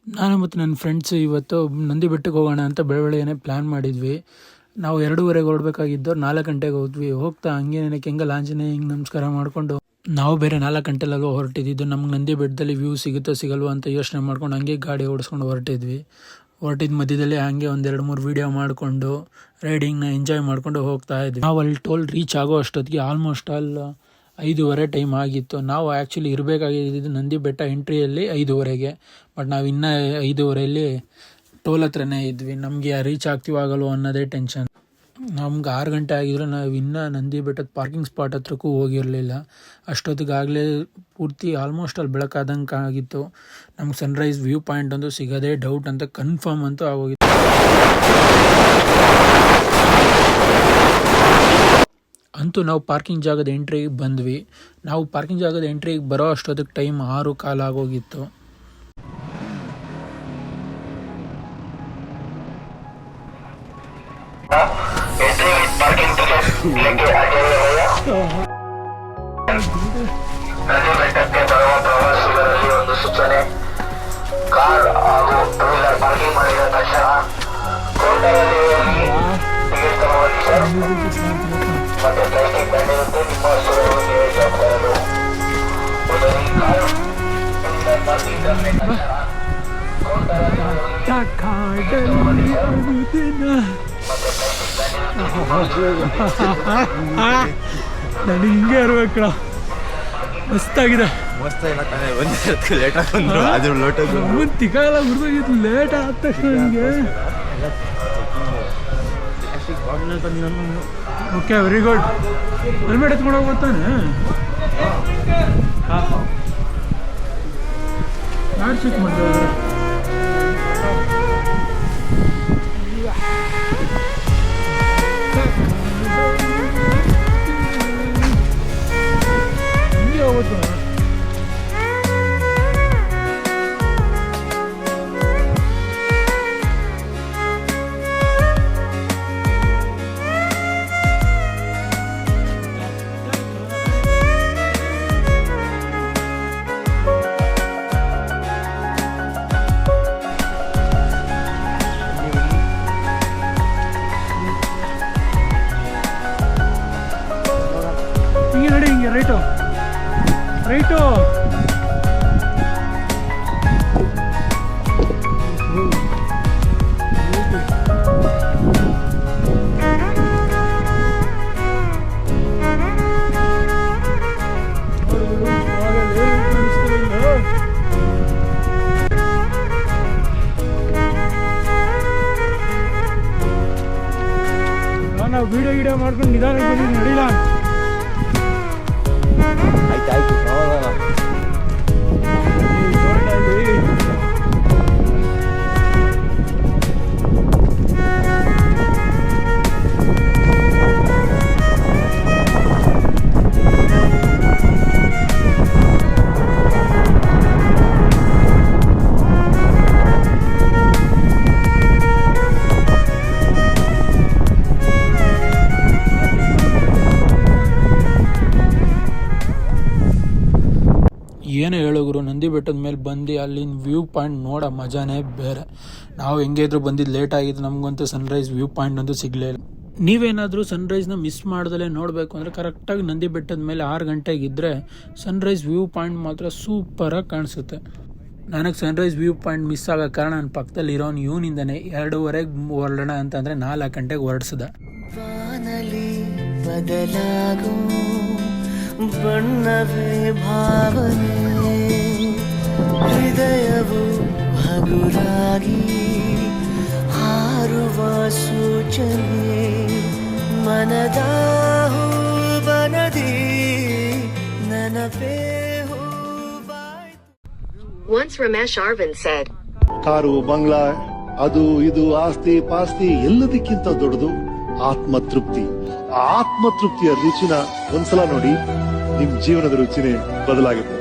ನಾನು ಮತ್ತು ನನ್ನ ಫ್ರೆಂಡ್ಸ್ ಇವತ್ತು ನಂದಿ ಬೆಟ್ಟಕ್ಕೆ ಹೋಗೋಣ ಅಂತ ಬೆಳಗ್ಗೆನೇ ಪ್ಲ್ಯಾನ್ ಮಾಡಿದ್ವಿ. ನಾವು 2:30ಗೆ ಹೊರಡಬೇಕಾಗಿದ್ದು 4 ಗಂಟೆಗೆ ಹೋದ್ವಿ. ಹೋಗ್ತಾ ಹಂಗೆ ಕೆಂಗಲ್ ಆಂಜನೇಯ ಹಿಂಗೆ ನಮಸ್ಕಾರ ಮಾಡಿಕೊಂಡು ನಾವು ಬೇರೆ 4 ಗಂಟೆಲೆಲ್ಲ ಹೊರಟಿದ್ದು. ನಮ್ಗೆ ನಂದಿ ಬೆಟ್ಟದಲ್ಲಿ ವ್ಯೂ ಸಿಗುತ್ತೋ ಸಿಗಲ್ವೋ ಅಂತ ಯೋಚನೆ ಮಾಡ್ಕೊಂಡು ಹಂಗೆ ಗಾಡಿ ಓಡಿಸ್ಕೊಂಡು ಹೊರಟಿದ್ದ ಮಧ್ಯದಲ್ಲಿ ಹಂಗೆ ಒಂದು 2-3 ವೀಡಿಯೋ ಮಾಡಿಕೊಂಡು ರೈಡಿಂಗ್ನ ಎಂಜಾಯ್ ಮಾಡಿಕೊಂಡು ಹೋಗ್ತಾ ಇದ್ವಿ. ನಾವು ಅಲ್ಲಿ ಟೋಲ್ ರೀಚ್ ಆಗೋ ಅಷ್ಟೊತ್ತಿಗೆ ಆಲ್ಮೋಸ್ಟ್ 5:30 ಟೈಮ್ ಆಗಿತ್ತು. ನಾವು ಆ್ಯಕ್ಚುಲಿ ಇರಬೇಕಾಗಿದ್ದು ನಂದಿ ಬೆಟ್ಟ ಎಂಟ್ರಿಯಲ್ಲಿ 5:30ಗೆ, ಬಟ್ ನಾವು ಇನ್ನೂ 5:30 ಟೋಲ್ ಹತ್ರನೇ ಇದ್ವಿ. ನಮಗೆ ರೀಚ್ ಆಗ್ತೀವೋ ಆಗಲ್ವೋ ಅನ್ನೋದೇ ಟೆನ್ಷನ್. ನಮ್ಗೆ 6 ಗಂಟೆ ಆಗಿದ್ರು ನಾವು ಇನ್ನೂ ನಂದಿ ಬೆಟ್ಟದ ಪಾರ್ಕಿಂಗ್ ಸ್ಪಾಟ್ ಹತ್ರಕ್ಕೂ ಹೋಗಿರಲಿಲ್ಲ. ಅಷ್ಟೊತ್ತಿಗಾಗಲೇ ಪೂರ್ತಿ ಆಲ್ಮೋಸ್ಟ್ ಅಲ್ಲಿ ಬೆಳಕಾದಂಗೆ ಆಗಿತ್ತು. ನಮ್ಗೆ ಸನ್ರೈಸ್ ವ್ಯೂ ಪಾಯಿಂಟ್ ಒಂದು ಸಿಗೋದೇ ಡೌಟ್ ಅಂತ ಕನ್ಫರ್ಮ್ ಅಂತೂ ಆಗೋಗಿತ್ತು. ಅಂತೂ ನಾವು ಪಾರ್ಕಿಂಗ್ ಜಾಗದ ಎಂಟ್ರಿಗೆ ಬಂದ್ವಿ. ನಾವು ಪಾರ್ಕಿಂಗ್ ಜಾಗದ ಎಂಟ್ರಿಗೆ ಬರೋ ಅಷ್ಟೊತ್ತಿಗೆ ಟೈಮ್ 6:15 ಆಗೋಗಿತ್ತು. ಬೆಟ್ಟಕ್ಕೆ ಬರುವ ಪ್ರವಾಸಿಗರಲ್ಲಿ ಒಂದು ಸೂಚನೆ: ಕಾರ್ ಹಾಗೂ ಟೂ ವೀಲರ್ ಪಾರ್ಕಿಂಗ್ ಮಾಡಿದ ತಕ್ಷಣ ಕೌಂಟರಲ್ಲಿ ಹೋಗಿ ಟಿಕೆಟ್ ತಗೊಳ್ಳಿ ಸರ್. ಮತ್ತೆ ಪ್ಲಾಸ್ಟಿಕ್ ಬ್ಯಾನ್ ಇರುತ್ತೆ, ನಿಮ್ಮ ಸುರಕ್ಷತೆಗೆ ಜವಾಬ್ದಾರರು. ಮೊದಲಿಗೆ ಕಾರ್ ಟೂ ವೀಲರ್ ಪಾರ್ಕಿಂಗ್ ಮಾಡಿದ ತಕ್ಷಣ ಕೌಂಟರಲ್ಲಿ ಹೋಗಿ ಟಿಕೆಟ್ ತಗೊಳ್ಳಿ ಸರ್. ಮತ್ತೆ ಪ್ಲಾಸ್ಟಿಕ್ ಬ್ಯಾನ್ ನನಗೆ ಹಿಂಗೆ ಇರ್ಬೇಕಲ್ಲ, ಮಸ್ತಾಗಿದೆ. ತಿಕ್ಕಾಗಲ್ಲ ಹುರಿದೋಗಿತ್ತು ಲೇಟ್ ಆದ ತಕ್ಷಣ ನನಗೆ. Okay, very good. ಹೆಲ್ಮೆಟ್ ಎತ್ಕೊಂಡು ಹೋಗ್ತಾನೆ. ಯಾರು ಚೆಕ್ ಮಾಡ್ತಾರೆ? ರೈಟು ರೈಟು ನಾವು ವಿಡಿಯೋ ಮಾಡ್ಕೊಂಡು ನಿಧಾನಕ್ಕೆ ಬಂದಿದ್ದು ನಡೀಲ್ಲ. ಏನೇ ಹೇಳೋರು, ನಂದಿ ಬೆಟ್ಟದ ಮೇಲೆ ಬಂದು ಅಲ್ಲಿನ ವ್ಯೂ ಪಾಯಿಂಟ್ ನೋಡೋ ಮಜಾನೇ ಬೇರೆ. ನಾವು ಹೆಂಗೆ ಇದ್ರೂ ಬಂದಿದ್ದು ಲೇಟ್ ಆಗಿದ್ದು, ನಮಗಂತೂ ಸನ್ರೈಸ್ ವ್ಯೂ ಪಾಯಿಂಟ್ ಅಂತೂ ಸಿಗಲೇ ಇಲ್ಲ. ನೀವೇನಾದರೂ ಸನ್ರೈಸ್ನ ಮಿಸ್ ಮಾಡ್ದಲೇ ನೋಡಬೇಕು ಅಂದರೆ ಕರೆಕ್ಟಾಗಿ ನಂದಿ ಬೆಟ್ಟದ ಮೇಲೆ 6 ಗಂಟೆಗಿದ್ದರೆ ಸನ್ರೈಸ್ ವ್ಯೂ ಪಾಯಿಂಟ್ ಮಾತ್ರ ಸೂಪರಾಗಿ ಕಾಣಿಸುತ್ತೆ. ನನಗೆ ಸನ್ರೈಸ್ ವ್ಯೂ ಪಾಯಿಂಟ್ ಮಿಸ್ ಆಗೋ ಕಾರಣ ನನ್ನ ಪಕ್ಕದಲ್ಲಿ ಇರೋನು ಇವನಿಂದನೇ 2:30ಗೆ ಹೊರಡೋಣ ಅಂತಂದರೆ 4 ಗಂಟೆಗೆ ಹೊರಡಿಸ್ದ. ಬಣ್ಣವೇ ಭಾವನೆ, ಹೃದಯವು ಹಗುರಾಗಿ ಹಾರುವ ಸೂಚನೆ, ಮನದ ಹೂವನದಿ ನೆನಪೇ ಹೂವಾಯ್ತು. Once Ramesh Arvind said, car, Bangla, ಅದು ಇದು ಆಸ್ತಿ ಪಾಸ್ತಿ ಎಲ್ಲದಕ್ಕಿಂತ ದೊಡ್ಡದು ಆತ್ಮತೃಪ್ತಿ. ಆ ಆತ್ಮತೃಪ್ತಿಯ ರುಚಿನ ಒಂದ್ಸಲ ನೋಡಿ, ನಿಮ್ ಜೀವನದ ರುಚಿನೇ ಬದಲಾಗುತ್ತೆ.